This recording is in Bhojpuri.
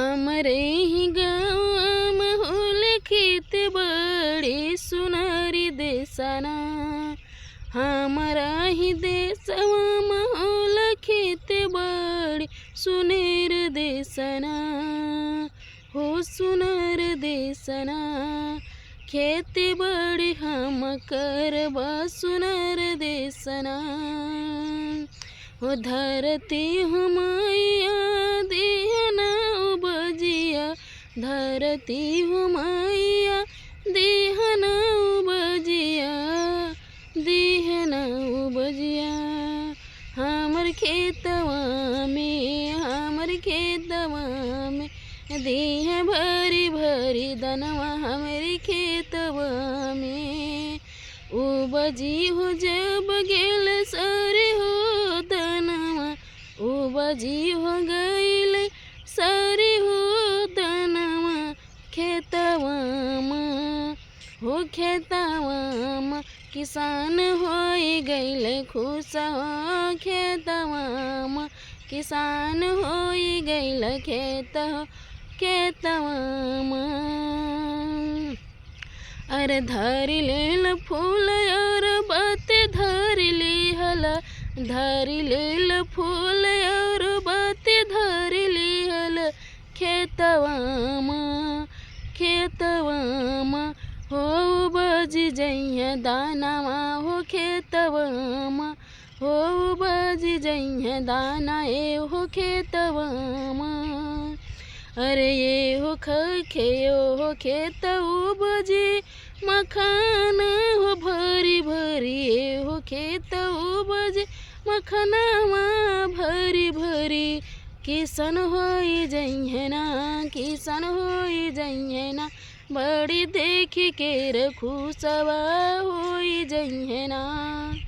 हमरे ही गाँव माहौल खेत बड़ी सुनरी देसना। हमारा ही देसवा माहौल खेत बड़ी सुनेर देसना। हो सुनर देसना खेती बड़ी हम करबा सुनर देसना। हो धरती हमैया देहना बजिया। धरती हमैया देहना बजिया। देहना बजिया हमर खेतवा में। हमर खेतवा में देह भरी भरी दनवा हमरे खेतवा में। उपजी हो जब गेल सारे हो दनवा। उपजी हो गईल सारे हो दनवा खेतवा में। हो खेतवा में किसान होई गईल खुश हो। खेतवा में किसान होई गईल खेतवा में। अरे धरी लेल फूल और बाते धरी लिहल। धरी लेल फूल और बाते धरी लिहल खेतवा में। खेतवा में हो बजी जइया दानवा। हो खेतवा में हो बजी जइया दाना ए हो खेतवा में। अरे ये हो खेयो हो खेत उपजी मखाना हो भरी भरी। ये हो खेत उपजी मखानावा भरी भरी। किसान होई जइहना। किसान होई जइहना बड़ी देखी के खुशवा होई जइहना।